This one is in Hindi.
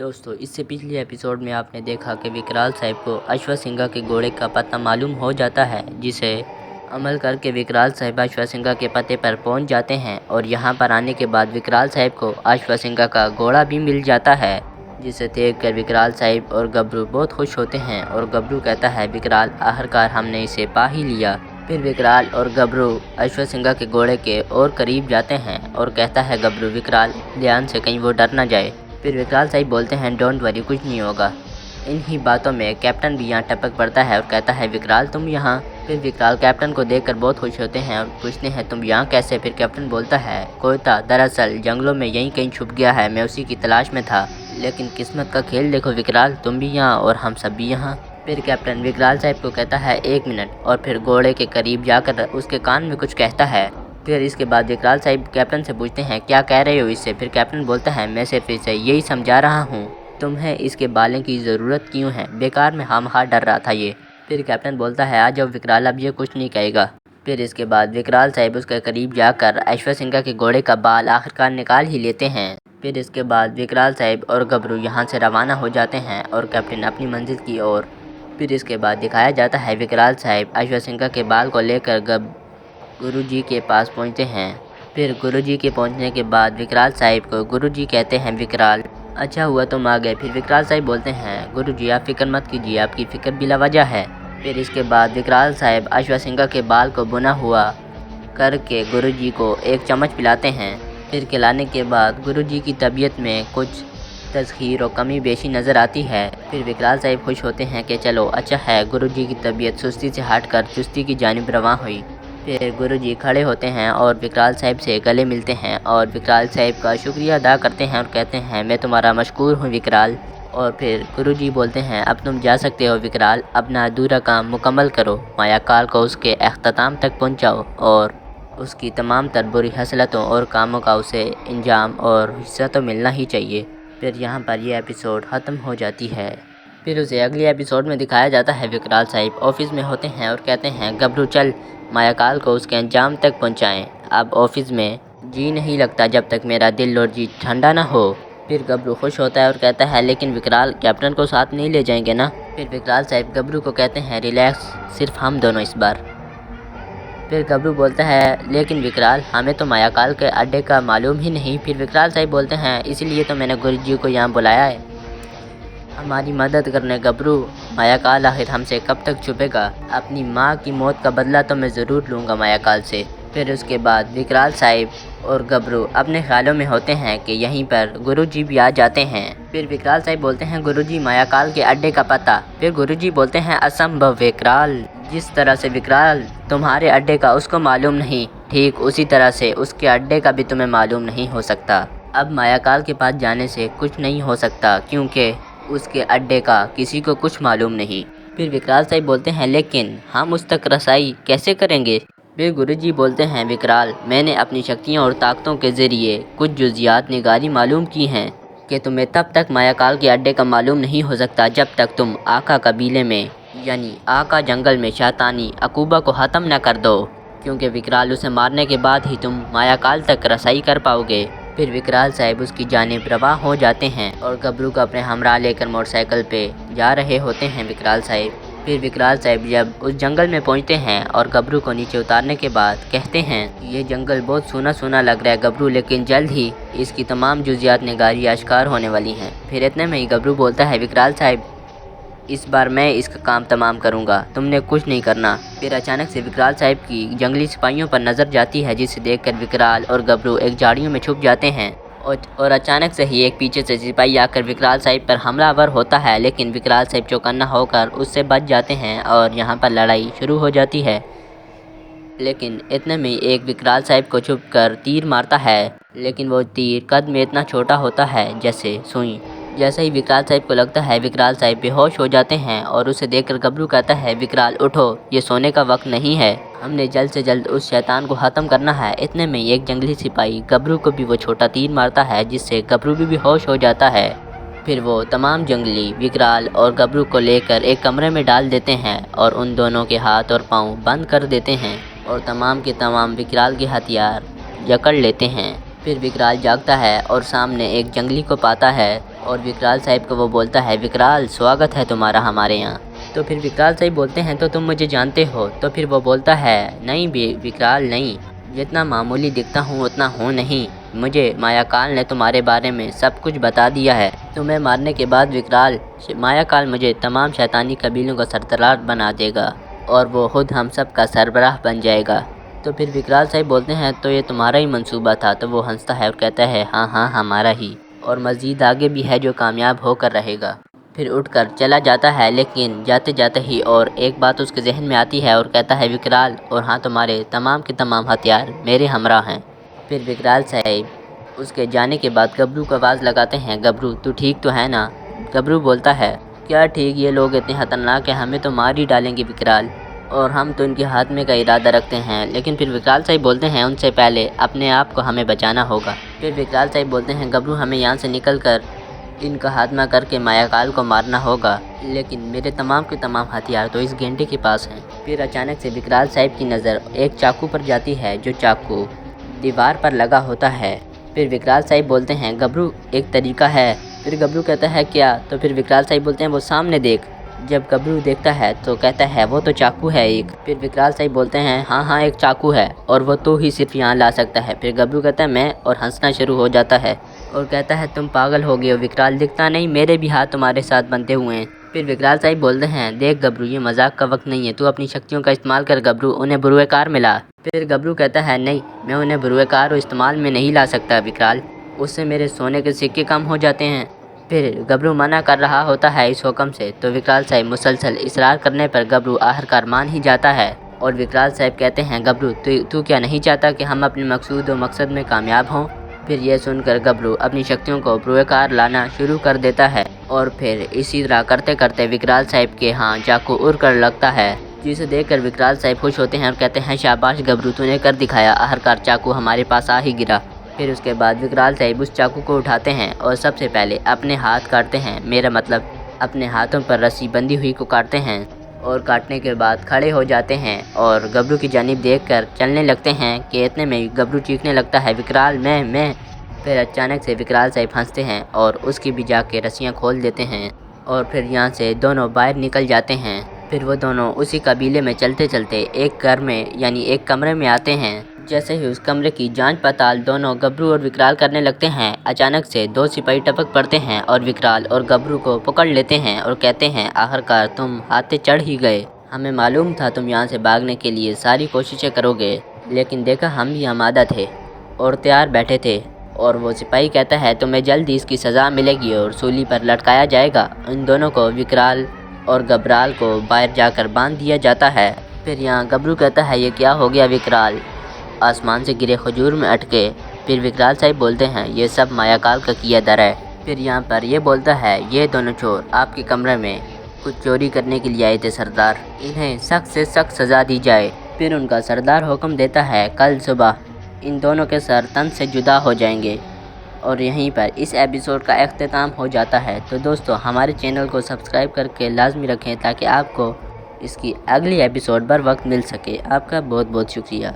दोस्तों, इससे पिछले एपिसोड में आपने देखा कि विकराल साहब को अश्वसिंगा के घोड़े का पता मालूम हो जाता है, जिसे अमल करके विकराल साहब अश्वसिंगा के पते पर पहुंच जाते हैं। और यहां पर आने के बाद विकराल साहब को अश्वसिंगा का घोड़ा भी मिल जाता है, जिसे देखकर विकराल साहब और गबरू बहुत खुश होते हैं। और गबरू कहता है, विकराल, आखिरकार हमने इसे पा ही लिया। फिर विकराल और गबरू अश्वसिंगा के घोड़े के और करीब जाते हैं और कहता है गबरू, विकराल, ध्यान से, कहीं वो डर ना जाए। फिर विकराल साहब बोलते हैं, डोंट वरी, कुछ नहीं होगा। इन्हीं बातों में कैप्टन भी यहाँ टपक पड़ता है और कहता है, विकराल, तुम यहाँ। फिर विकराल कैप्टन को देखकर बहुत खुश होते हैं और पूछते हैं, तुम यहाँ कैसे। फिर कैप्टन बोलता है, कोयता दरअसल जंगलों में यहीं कहीं छुप गया है, मैं उसी की तलाश में था। लेकिन किस्मत का खेल देखो विकराल, तुम भी यहाँ और हम सब भी यहाँ। फिर कैप्टन विकराल साहब को कहता है, एक मिनट, और फिर घोड़े के करीब जाकर उसके कान में कुछ कहता है। फिर इसके बाद विकराल साहब कैप्टन से पूछते हैं, क्या कह रहे हो इससे। फिर कैप्टन बोलता है, मैं सिर्फ इसे यही समझा रहा हूँ, तुम्हें इसके बालों की ज़रूरत क्यों है, बेकार में हम हार डर रहा था ये। फिर कैप्टन बोलता है, आ जाओ विकराल, अब ये कुछ नहीं कहेगा। फिर इसके बाद विकराल साहब उसके करीब जाकर अश्वसिंगा के घोड़े का बाल आखिरकार निकाल ही लेते हैं। फिर इसके बाद विकराल साहब और गबरू यहाँ से रवाना हो जाते हैं और कैप्टन अपनी मंजिल की ओर। फिर इसके बाद दिखाया जाता है विकराल साहब अश्वसिंगा के बाल को लेकर गुरुजी के पास पहुंचते हैं। फिर गुरुजी के पहुंचने के बाद विकराल साहब को गुरुजी कहते हैं, विकराल, अच्छा हुआ तुम आ गए। फिर विकराल साहब बोलते हैं, गुरुजी, आप फिक्र मत कीजिए, आपकी फ़िक्र बिला वजह है। फिर इसके बाद विकराल साहब अश्वसिंगा के बाल को बुना हुआ करके गुरुजी को एक चम्मच पिलाते हैं। फिर खिलाने के बाद गुरुजी की तबीयत में कुछ तस्खीर और कमी बेशी नज़र आती है। फिर विकराल साहब खुश होते हैं कि चलो अच्छा है, गुरुजी की तबीयत सुस्ती से हटकर चुस्ती की जानिब रवां हुई। फिर गुरुजी खड़े होते हैं और विकराल साहब से गले मिलते हैं और विकराल साहब का शुक्रिया अदा करते हैं और कहते हैं, मैं तुम्हारा मशकूर हूँ विकराल। और फिर गुरुजी बोलते हैं, अब तुम जा सकते हो विकराल, अपना अधूरा काम मुकम्मल करो, मायाकाल को उसके अख्ताम तक पहुँचाओ और उसकी तमाम तर बुरी हसलतों और कामों का उसे इंजाम और हिस्सा तो मिलना ही चाहिए। फिर यहाँ पर यह एपिसोड ख़त्म हो जाती है। फिर उसे अगले एपिसोड में दिखाया जाता है विकराल साहब ऑफिस में होते हैं और कहते हैं, गबरू, चल मायाकाल को उसके अंजाम तक पहुंचाएं। अब ऑफिस में जी नहीं लगता जब तक मेरा दिल और जी ठंडा ना हो। फिर गबरू खुश होता है और कहता है, लेकिन विकराल, कैप्टन को साथ नहीं ले जाएंगे ना। फिर विकराल साहब गबरू को कहते हैं, रिलैक्स, सिर्फ हम दोनों इस बार। फिर गबरू बोलता है, लेकिन विकराल, हमें तो मायाकाल के अड्डे का मालूम ही नहीं। फिर विकराल साहब बोलते हैं, इसीलिए तो मैंने गुरुजी को यहाँ बुलाया है, हमारी मदद करने। गबरू, मायाकाल आखिर हमसे कब तक छुपेगा, अपनी माँ की मौत का बदला तो मैं ज़रूर लूँगा मायाकाल से। फिर उसके बाद विकराल साहब और गबरू अपने ख्यालों में होते हैं कि यहीं पर गुरुजी भी आ जाते हैं। फिर विकराल साहब बोलते हैं, गुरुजी, मायाकाल के अड्डे का पता। फिर गुरुजी बोलते हैं, असंभव विकराल, जिस तरह से विकराल तुम्हारे अड्डे का उसको मालूम नहीं, ठीक उसी तरह से उसके अड्डे का भी तुम्हें मालूम नहीं हो सकता। अब मायाकाल के पास जाने से कुछ नहीं हो सकता, क्योंकि उसके अड्डे का किसी को कुछ मालूम नहीं। फिर विकराल साहब बोलते हैं, लेकिन हम उस तक रसाई कैसे करेंगे। फिर गुरुजी बोलते हैं, विकराल, मैंने अपनी शक्तियों और ताकतों के ज़रिए कुछ जुज़ियात निगारी मालूम की हैं कि तुम्हें तब तक मायाकाल के अड्डे का मालूम नहीं हो सकता जब तक तुम आका कबीले में, यानी आका जंगल में शैतानी अकूबा को ख़त्म न कर दो, क्योंकि विकराल, उसे मारने के बाद ही तुम मायाकाल तक रसाई कर पाओगे। फिर विकराल साहब उसकी जानिब रवां हो जाते हैं और गबरू को अपने हमरा लेकर मोटरसाइकिल पे जा रहे होते हैं विकराल साहब। फिर विकराल साहब जब उस जंगल में पहुंचते हैं और गबरू को नीचे उतारने के बाद कहते हैं, ये जंगल बहुत सूना सूना लग रहा है गबरू, लेकिन जल्द ही इसकी तमाम जुजियात निगारी आश्कार होने वाली हैं। फिर इतने में ही गबरू बोलता है, विकराल साहब, इस बार मैं इसका काम तमाम करूंगा, तुमने कुछ नहीं करना। फिर अचानक से विकराल साहब की जंगली सिपाहियों पर नज़र जाती है, जिसे देखकर विकराल और गबरू एक झाड़ियों में छुप जाते हैं और अचानक से ही एक पीछे से सिपाही आकर विकराल साहब पर हमलावर होता है, लेकिन विकराल साहब चौकन्ना होकर उससे बच जाते हैं और यहाँ पर लड़ाई शुरू हो जाती है। लेकिन इतने में एक विकराल साहब को छुप कर तीर मारता है, लेकिन वो तीर कद में इतना छोटा होता है जैसे सुई। जैसे ही विकराल साहब को लगता है, विकराल साहब बेहोश हो जाते हैं और उसे देखकर गबरू कहता है, विकराल, उठो, ये सोने का वक्त नहीं है, हमने जल्द से जल्द उस शैतान को ख़त्म करना है। इतने में एक जंगली सिपाही गबरू को भी वो छोटा तीर मारता है, जिससे गबरू भी बेहोश हो जाता है। फिर वो तमाम जंगली विकराल और गबरू को लेकर एक कमरे में डाल देते हैं और उन दोनों के हाथ और पाँव बंद कर देते हैं और तमाम के तमाम विकराल के हथियार जकड़ लेते हैं। फिर विकराल जागता है और सामने एक जंगली को पाता है और विकराल साहब को वो बोलता है, विकराल स्वागत है तुम्हारा हमारे यहाँ। तो फिर विकराल साहब बोलते हैं, तो तुम मुझे जानते हो? तो फिर वो बोलता है, नहीं विकराल नहीं, जितना मामूली दिखता हूँ उतना हूँ नहीं। मुझे मायाकाल ने तुम्हारे बारे में सब कुछ बता दिया है। तुम्हें मारने के बाद विकराल मायाकाल मुझे तमाम शैतानी कबीलों का सरदार बना देगा और वो खुद हम सब का सरबराह बन जाएगा। तो फिर विकराल साहब बोलते हैं, तो ये तुम्हारा ही मंसूबा था? तो वो हंसता है और कहता है, हाँ हाँ हमारा ही, और मज़ीद आगे भी है जो कामयाब होकर रहेगा। फिर उठकर चला जाता है, लेकिन जाते जाते ही और एक बात उसके जहन में आती है और कहता है, विकराल और हाँ तुम्हारे तमाम के तमाम हथियार मेरे हमरा हैं। फिर विकराल साहब उसके जाने के बाद गबरू को आवाज़ लगाते हैं, गबरू तू ठीक तो है ना? गबरू बोलता है, क्या ठीक, ये लोग इतने खतरनाक हैं, हमें तो मार ही डालेंगे विकराल, और हम तो इनके हाथ में का इरादा रखते हैं। लेकिन फिर विकराल साहब बोलते हैं, उनसे पहले अपने आप को हमें बचाना होगा। फिर विकराल साहब बोलते हैं, गबरू हमें यहाँ से निकल कर इनका खात्मा करके मायाकाल को मारना होगा, लेकिन मेरे तमाम के तमाम हथियार तो इस गेंडे के पास हैं। फिर अचानक से विकराल साहब की नज़र एक चाकू पर जाती है, जो चाकू दीवार पर लगा होता है। फिर विकराल साहब बोलते हैं, गबरू एक तरीका है। फिर गबरू कहता है, क्या? तो फिर विकराल साहब बोलते हैं, वो सामने देख। जब गबरू देखता है तो कहता है, वो तो चाकू है एक। फिर विकराल साहब बोलते हैं, हाँ हाँ एक चाकू है, और वो तो ही सिर्फ यहाँ ला सकता है। फिर गबरू कहता है, मैं, और हंसना शुरू हो जाता है और कहता है, तुम पागल हो गए हो विकराल, दिखता नहीं मेरे भी हाथ तुम्हारे साथ बंधे हुए हैं। फिर विकराल साहब बोलते हैं, देख गबरू ये मजाक का वक्त नहीं है, तू अपनी शक्तियों का इस्तेमाल कर गबरू, उन्हें बुरुएकार मिला। फिर गबरू कहता है, नहीं मैं उन्हें बुरुएकार और इस्तेमाल में नहीं ला सकता विकराल, उससे मेरे सोने के सिक्के कम हो जाते हैं। फिर गबरू मना कर रहा होता है इस हुक्म से, तो विकराल साहब मुसलसल इसरार करने पर गबरू आखिरकार मान ही जाता है। और विकराल साहब कहते हैं, गबरू तू क्या नहीं चाहता कि हम अपने मकसूद और मकसद में कामयाब हों? फिर यह सुनकर गबरू अपनी शक्तियों को बुरुएकार लाना शुरू कर देता है, और फिर इसी तरह करते करते विकराल साहब के यहाँ चाकू उड़ कर लगता है, जिसे देखकर विकराल साहब खुश होते हैं और कहते हैं, शाबाश गबरू तूने कर दिखाया, आखिरकार चाकू हमारे पास आ ही गिरा। फिर उसके बाद विकराल साहब उस चाकू को उठाते हैं और सबसे पहले अपने हाथ काटते हैं, मेरा मतलब अपने हाथों पर रस्सी बंधी हुई को काटते हैं, और काटने के बाद खड़े हो जाते हैं और गबरू की जानिब देखकर चलने लगते हैं कि इतने में गबरू चीखने लगता है, विकराल मैं। फिर अचानक से विकराल साहब हंसते हैं और उसकी भी जाके रस्सियाँ खोल देते हैं, और फिर यहाँ से दोनों बाहर निकल जाते हैं। फिर वो दोनों उसी कबीले में चलते चलते एक घर में यानी एक कमरे में आते हैं। जैसे ही उस कमरे की जांच पड़ताल दोनों गबरू और विकराल करने लगते हैं, अचानक से दो सिपाही टपक पड़ते हैं और विकराल और गबरू को पकड़ लेते हैं और कहते हैं, आखिरकार तुम हाथे चढ़ ही गए, हमें मालूम था तुम यहाँ से भागने के लिए सारी कोशिशें करोगे, लेकिन देखा हम भी आमादा थे और तैयार बैठे थे। और वो सिपाही कहता है, तुम्हें जल्द ही इसकी सज़ा मिलेगी और सूली पर लटकाया जाएगा। इन दोनों को विकराल और गबराल को बाहर जाकर बांध दिया जाता है। फिर यहाँ गबरू कहता है, ये क्या हो गया विकराल, आसमान से गिरे खजूर में अटके। फिर विकराल साहब बोलते हैं, ये सब मायाकाल का किया दर है। फिर यहाँ पर ये बोलता है, ये दोनों चोर आपके कमरे में कुछ चोरी करने के लिए आए थे सरदार, इन्हें सख्त से सख्त सज़ा दी जाए। फिर उनका सरदार हुक्म देता है, कल सुबह इन दोनों के सर तन से जुदा हो जाएंगे। और यहीं पर इस एपिसोड का अख्ताम हो जाता है। तो दोस्तों हमारे चैनल को सब्सक्राइब करके लाजमी रखें ताकि आपको इसकी अगली एपिसोड बर वक्त मिल सके। आपका बहुत बहुत शुक्रिया।